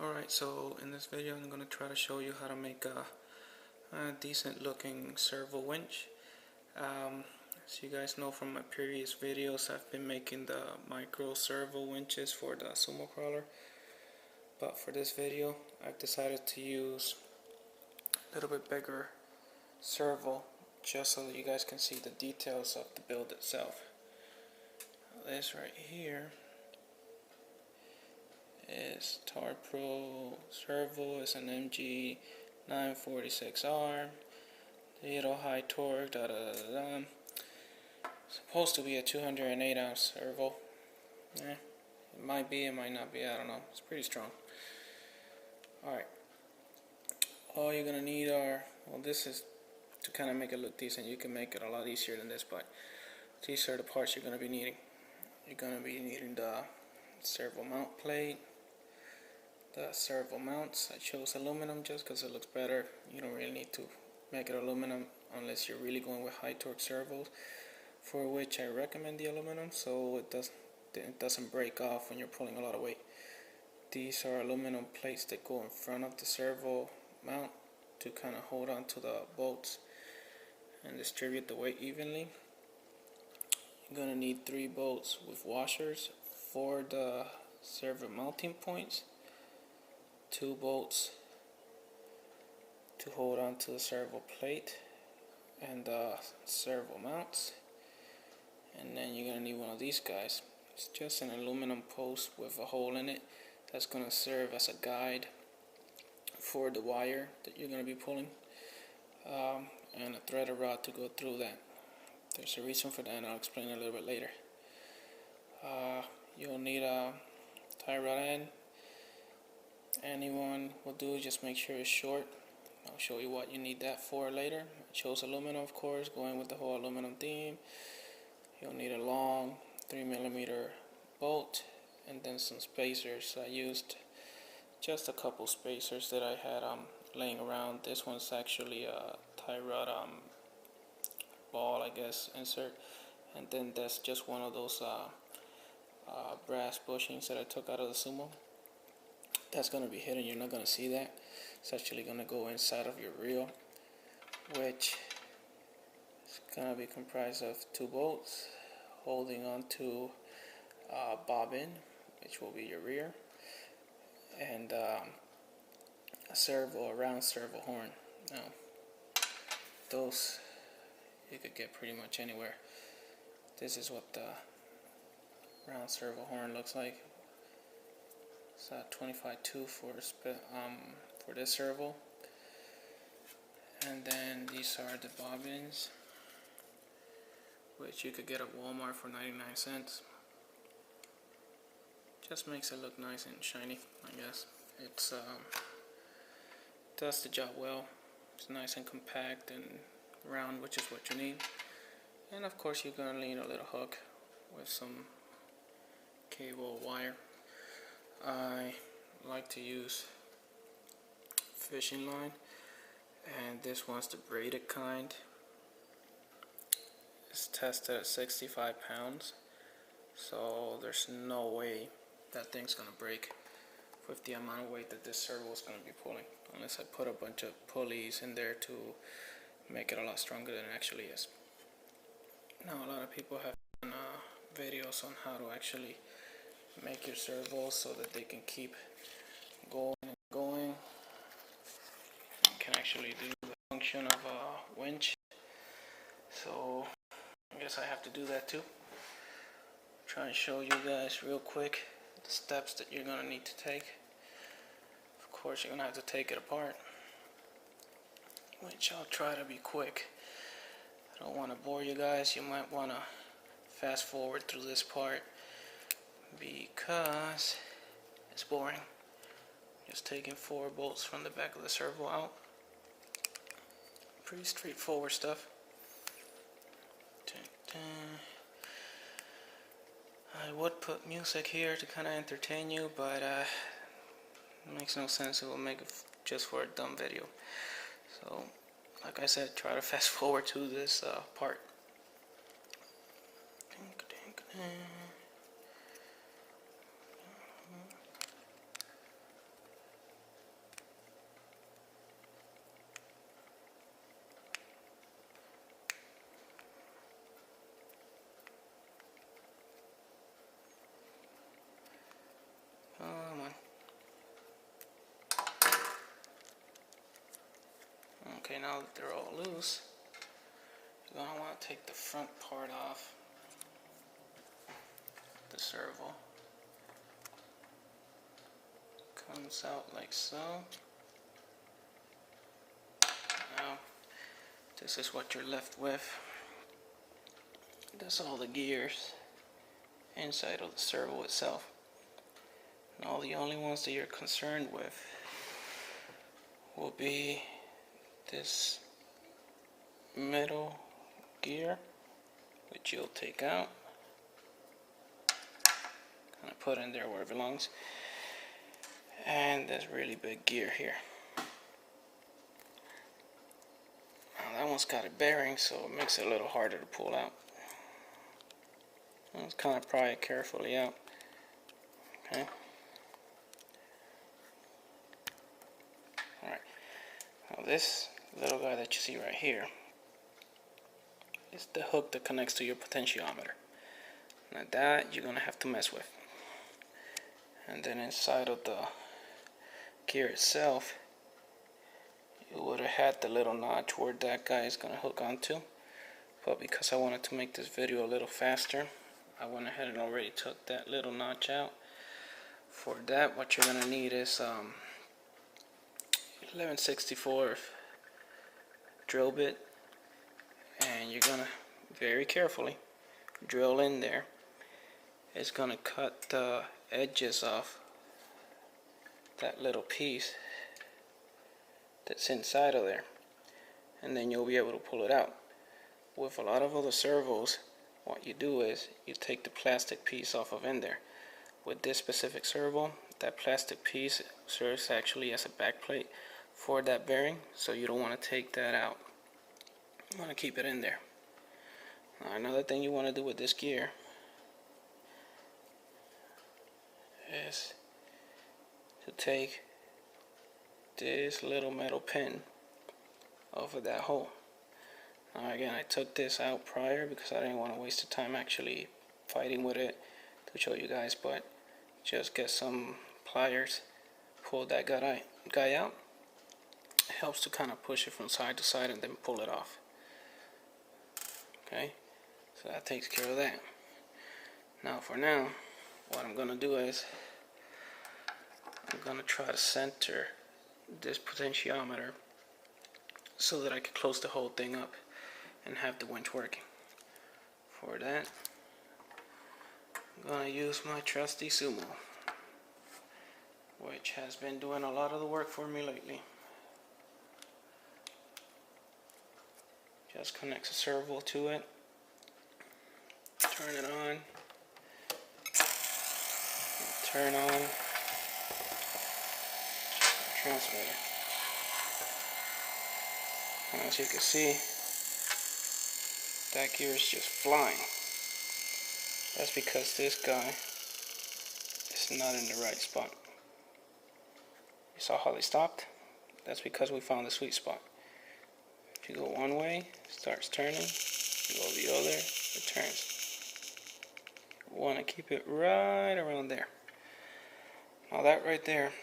Alright, so in this video I'm going to try to show you how to make a decent looking servo winch. As you guys know from my previous videos, I've been making the micro servo winches for the sumo crawler, but for this video I've decided to use a little bit bigger servo just so that you guys can see the details of the build itself. This right here is Tar Pro Servo. It's an MG 946R, little high torque, supposed to be a 208 ounce servo. It might be, it might not be, I don't know. It's pretty strong. Alright, all you're gonna need are, well, this is to kind of make it look decent. You can make it a lot easier than this, but these are the parts you're gonna be needing. You're gonna be needing the servo mount plate, the servo mounts. I chose aluminum just because it looks better. You don't really need to make it aluminum unless you're really going with high torque servos, for which I recommend the aluminum so it doesn't break off when you're pulling a lot of weight. These are aluminum plates that go in front of the servo mount to kind of hold on to the bolts and distribute the weight evenly. You're going to need 3 bolts with washers for the servo mounting points, 2 bolts to hold on to the servo plate and the servo mounts, and then you're going to need one of these guys. It's just an aluminum post with a hole in it that's going to serve as a guide for the wire that you're going to be pulling, and a threaded rod to go through that. There's a reason for that and I'll explain a little bit later. You'll need a tie rod end. Anyone will do, just make sure it's short. I'll show you what you need that for later. I chose aluminum, of course, going with the whole aluminum theme. You'll need a long 3mm bolt and then some spacers. I used just a couple spacers that I had laying around. This one's actually a tie rod ball, I guess, insert, and then that's just one of those brass bushings that I took out of the sumo. That's going to be hidden, you're not going to see that. It's actually going to go inside of your reel, which is going to be comprised of 2 bolts holding on to a bobbin, which will be your rear, and a round servo horn. Now, those you could get pretty much anywhere. This is what the round servo horn looks like. It's a 25-2 for this servo, and then these are the bobbins, which you could get at Walmart for 99 cents. Just makes it look nice and shiny, I guess. It's does the job well. It's nice and compact and round, which is what you need. And of course you're gonna need a little hook with some cable wire. I like to use fishing line, and this one's the braided kind. It's tested at 65 pounds, so there's no way that thing's gonna break with the amount of weight that this servo is gonna be pulling, unless I put a bunch of pulleys in there to make it a lot stronger than it actually is. Now, a lot of people have done videos on how to actually make your servos so that they can keep going and going. You can actually do the function of a winch. So I guess I have to do that too. Try and show you guys real quick the steps that you're gonna need to take. Of course, you're gonna have to take it apart, which I'll try to be quick. I don't want to bore you guys. You might want to fast forward through this part because it's boring. Just taking 4 bolts from the back of the servo out. Pretty straightforward stuff. I would put music here to kind of entertain you, but it makes no sense. It will make it just for a dumb video. So, like I said, try to fast forward to this part. Okay, now that they're all loose, you're going to want to take the front part off the servo. Comes out like so. Now, this is what you're left with. That's all the gears inside of the servo itself. Now the only ones that you're concerned with will be this middle gear, which you'll take out, kind of put in there where it belongs, and this really big gear here. Now that one's got a bearing, so it makes it a little harder to pull out. Let's kind of pry it carefully out. Okay. Alright. Now this little guy that you see right here is the hook that connects to your potentiometer. Now that you're going to have to mess with. And then inside of the gear itself, you would have had the little notch where that guy is going to hook onto. But because I wanted to make this video a little faster, I went ahead and already took that little notch out. For that, what you're going to need is 11/64 drill bit, and you're going to very carefully drill in there. It's going to cut the edges off that little piece that's inside of there, and then you'll be able to pull it out. With a lot of other servos, what you do is you take the plastic piece off of in there. With this specific servo, that plastic piece serves actually as a back plate for that bearing, so you don't want to take that out. You want to keep it in there. Now, another thing you want to do with this gear is to take this little metal pin off of that hole. Now again, I took this out prior because I didn't want to waste the time actually fighting with it to show you guys, but just get some pliers, pull that guy out. It helps to kind of push it from side to side and then pull it off. Okay, so that takes care of that. Now for now, what I'm going to do is I'm going to try to center this potentiometer so that I can close the whole thing up and have the winch working. For that, I'm going to use my trusty Sumo, which has been doing a lot of the work for me lately. Just connects a servo to it, turn it on, turn on the transmitter. And as you can see, that gear is just flying. That's because this guy is not in the right spot. You saw how they stopped? That's because we found the sweet spot. If you go one way, it starts turning. If you go the other, it turns. You want to keep it right around there. Now that right there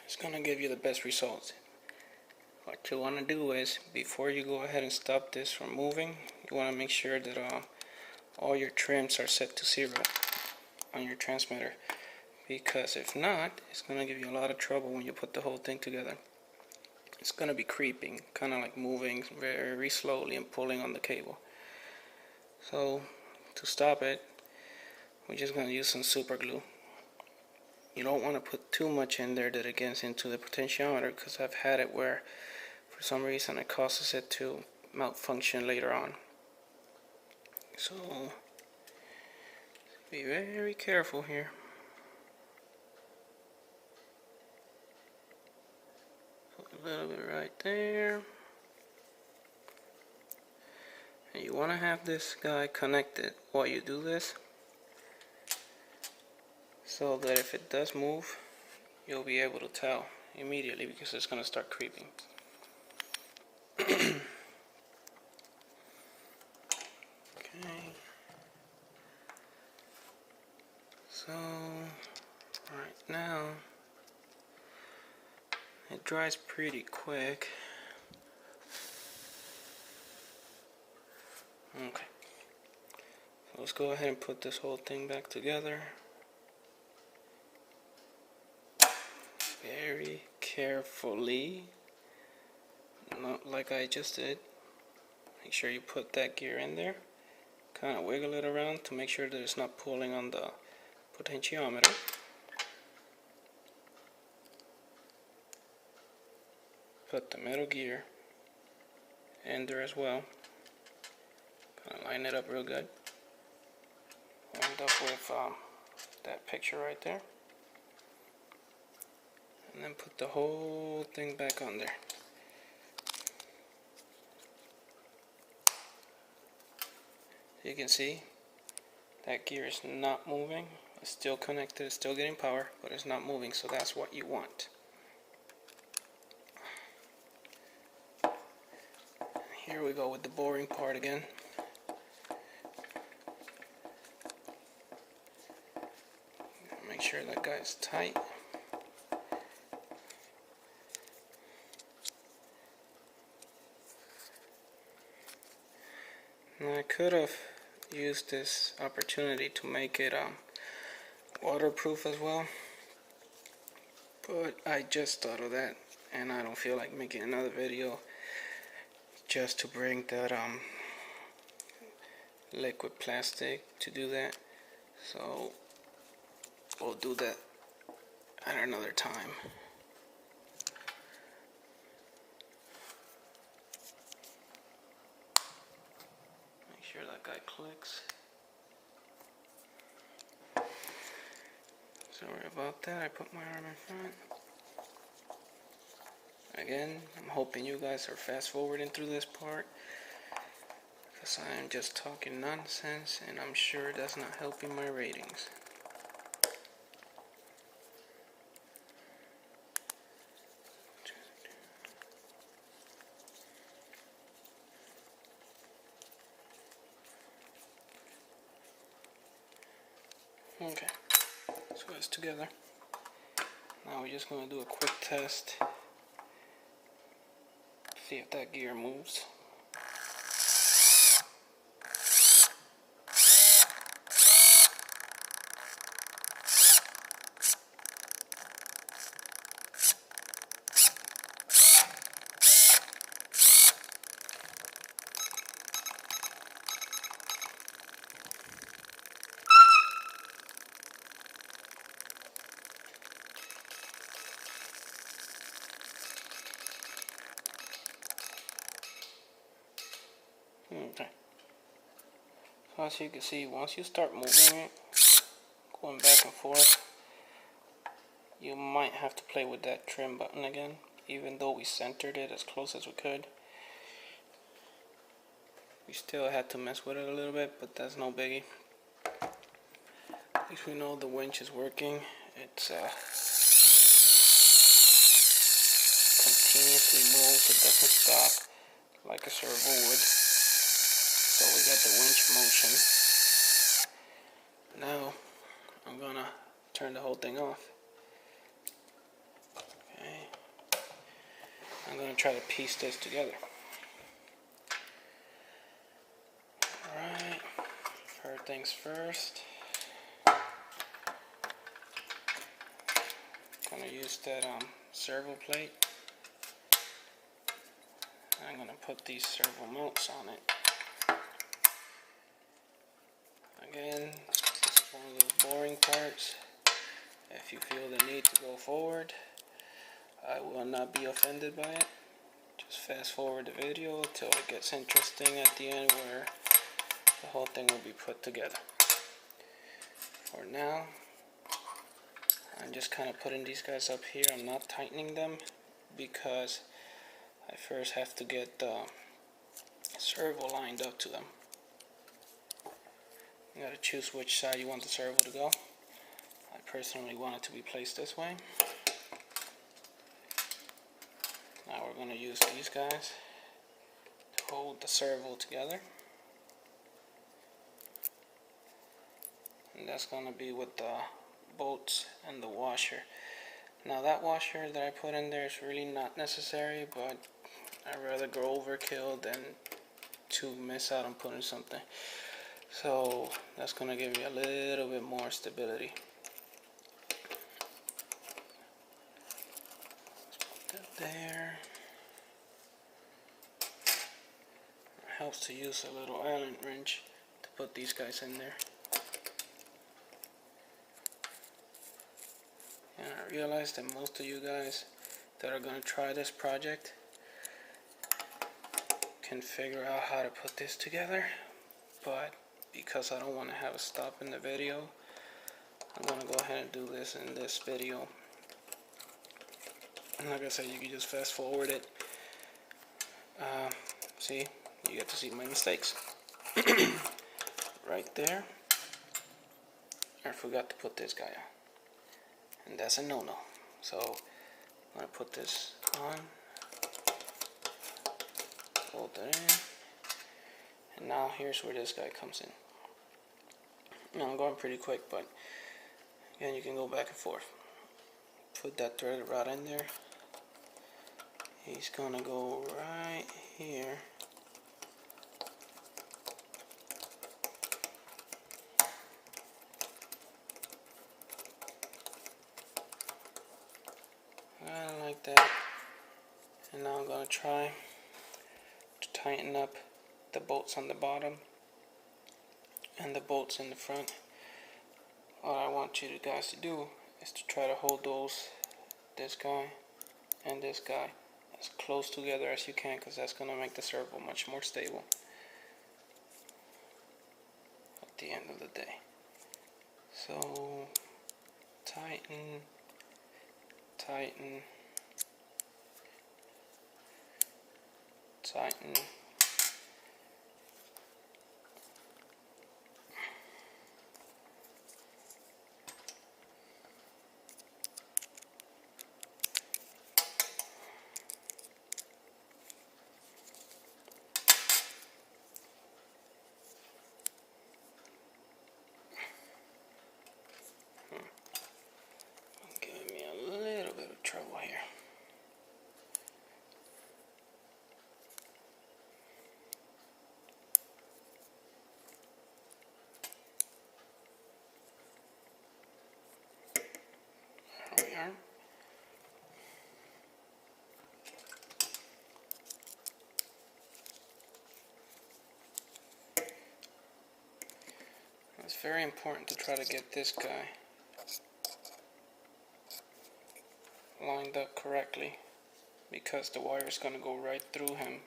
is going to give you the best results. What you want to do is, before you go ahead and stop this from moving, you want to make sure that all your trims are set to 0 on your transmitter, because if not, it's going to give you a lot of trouble when you put the whole thing together. It's going to be creeping, kind of like moving very slowly and pulling on the cable. So to stop it, we're just going to use some super glue. You don't want to put too much in there that it gets into the potentiometer, because I've had it where for some reason it causes it to malfunction later on. So be very careful here. Put a little bit right there. And you want to have this guy connected while you do this, so that if it does move, you'll be able to tell immediately, because it's going to start creeping. Okay. So right now it dries pretty quick. Okay, so let's go ahead and put this whole thing back together. Very carefully, not like I just did. Make sure you put that gear in there. Kind of wiggle it around to make sure that it's not pulling on the potentiometer. Put the middle gear in there as well. Kind of line it up real good. End up with that picture right there. And then put the whole thing back on there. You can see that gear is not moving. It's still connected, it's still getting power, but it's not moving, so that's what you want. Here we go with the boring part again. Make sure that guy's tight. Now I could have used this opportunity to make it waterproof as well, but I just thought of that and I don't feel like making another video just to bring that liquid plastic to do that, so we'll do that at another time. Make sure that guy clicks. Sorry about that, I put my arm in front. Again, I'm hoping you guys are fast forwarding through this part, because I am just talking nonsense and I'm sure that's not helping my ratings. Okay, so it's together. Now we're just going to do a quick test. See if that gear moves. Okay. So as you can see, once you start moving it, going back and forth, you might have to play with that trim button again, even though we centered it as close as we could. We still had to mess with it a little bit, but that's no biggie. At least we know the winch is working. It's continuously moves, it doesn't stop like a servo would. So we got the winch motion. Now I'm gonna turn the whole thing off. Okay. I'm gonna try to piece this together. Alright, first things first. Gonna use that servo plate. I'm gonna put these servo mounts on it. Again, this is one of those boring parts. If you feel the need to go forward, I will not be offended by it. Just fast forward the video till it gets interesting at the end where the whole thing will be put together. For now, I'm just kind of putting these guys up here. I'm not tightening them because I first have to get the servo lined up to them. You gotta choose which side you want the servo to go. I personally want it to be placed this way. Now we're gonna use these guys to hold the servo together. And that's gonna be with the bolts and the washer. Now that washer that I put in there is really not necessary, but I'd rather go overkill than to miss out on putting something. So that's gonna give me a little bit more stability. Let's put that there. It helps to use a little Allen wrench to put these guys in there. And I realize that most of you guys that are gonna try this project can figure out how to put this together, but because I don't want to have a stop in the video, I'm gonna go ahead and do this in this video. And like I said, you can just fast forward it. See, you get to see my mistakes. Right there, I forgot to put this guy on, and that's a no-no. So I'm gonna put this on, hold that in, and now here's where this guy comes in. Now I'm going pretty quick, but again, you can go back and forth. Put that threaded rod in there. He's gonna go right here. Like that. And now I'm gonna try to tighten up the bolts on the bottom and the bolts in the front. What I want you guys to do is to try to hold this guy and this guy as close together as you can, because that's gonna make the servo much more stable at the end of the day. So tighten, tighten, tighten. Giving me a little bit of trouble here. There we are. It's very important to try to get this guy lined up correctly, because the wire is going to go right through him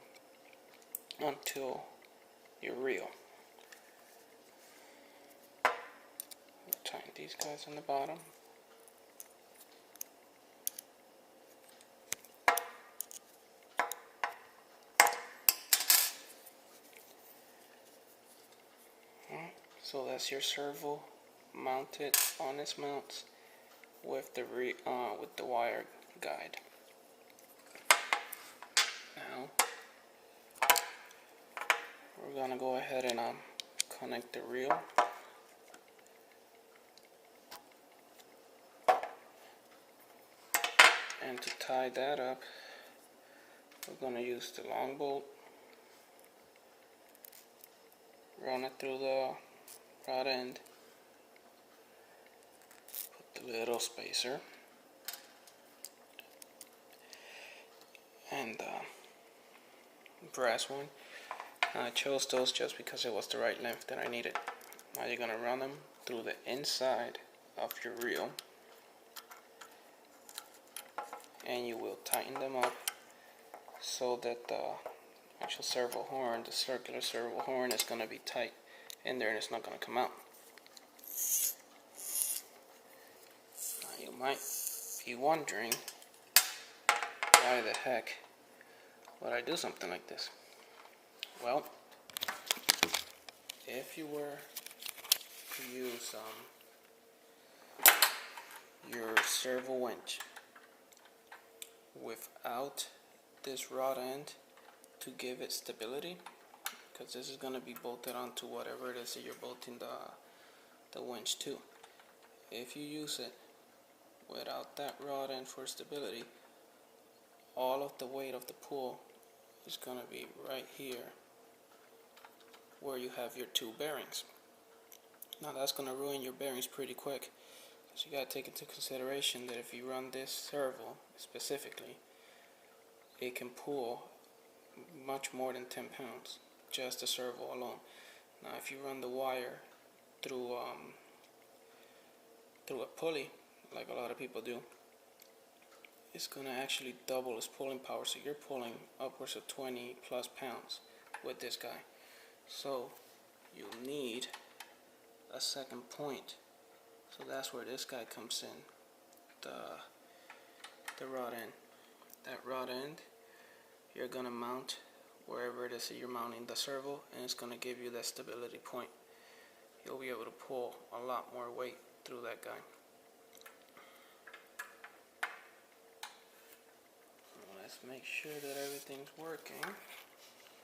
until your reel. Tighten these guys on the bottom. So that's your servo mounted on its mounts with the wire guide. Now we're gonna go ahead and connect the reel. And to tie that up, we're gonna use the long bolt. Run it through the rod end. Put the little spacer and brass one. I chose those just because it was the right length that I needed. Now you're gonna run them through the inside of your reel, and you will tighten them up so that the actual servo horn, the circular servo horn, is gonna be tight in there and it's not gonna come out. Now you might be wondering why the heck would I do something like this? Well, if you were to use your servo winch without this rod end to give it stability, because this is going to be bolted onto whatever it is that you're bolting the winch to. If you use it without that rod end for stability, all of the weight of the pull is going to be right here where you have your two bearings. Now that's going to ruin your bearings pretty quick, because you got to take into consideration that if you run this servo specifically, it can pull much more than 10 pounds, just the servo alone. Now if you run the wire through a pulley, like a lot of people do, it's going to actually double its pulling power, so you're pulling upwards of 20 plus pounds with this guy. So you need a second point, so that's where this guy comes in, the rod end. That rod end you're going to mount wherever it is that you're mounting the servo, and it's going to give you that stability point. You'll be able to pull a lot more weight through that guy. Let's make sure that everything's working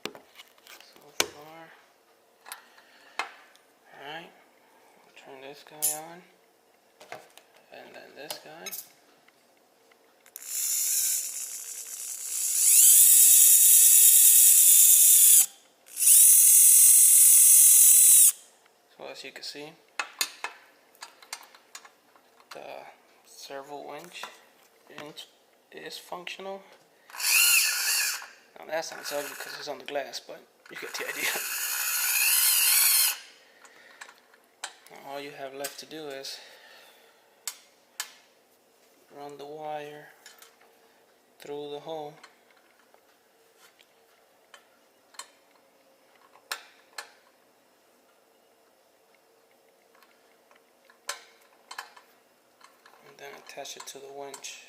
so far. Alright, turn this guy on, and then this guy. So as you can see, the servo winch is functional. Now that sounds ugly because it's on the glass, but you get the idea. Now all you have left to do is run the wire through the hole. And then attach it to the winch.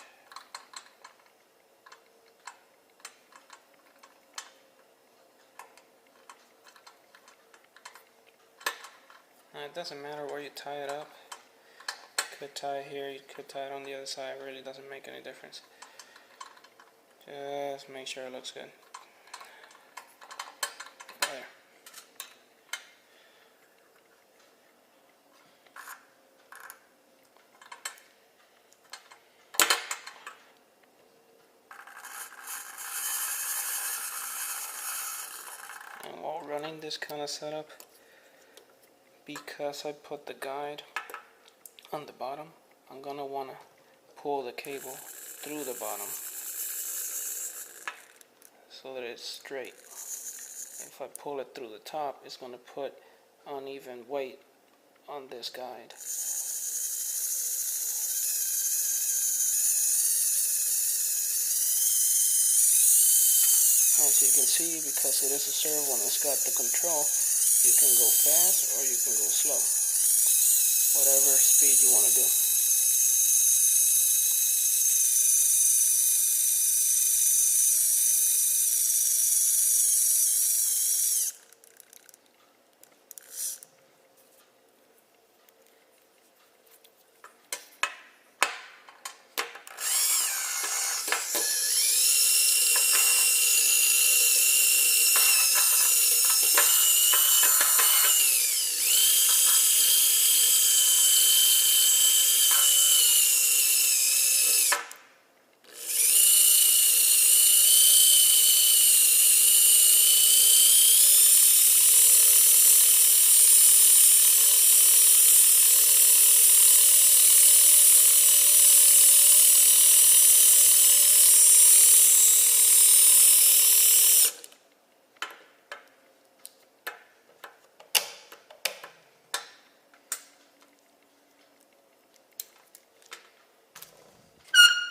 Now it doesn't matter where you tie it up. You could tie it here, you could tie it on the other side, it really doesn't make any difference. Just make sure it looks good. There. And while running this kind of setup, because I put the guide on the bottom, I'm gonna wanna pull the cable through the bottom so that it's straight. If I pull it through the top, it's gonna put uneven weight on this guide. As you can see, because it is a servo and it's got the control, you can go fast or you can go slow, whatever speed you want to do.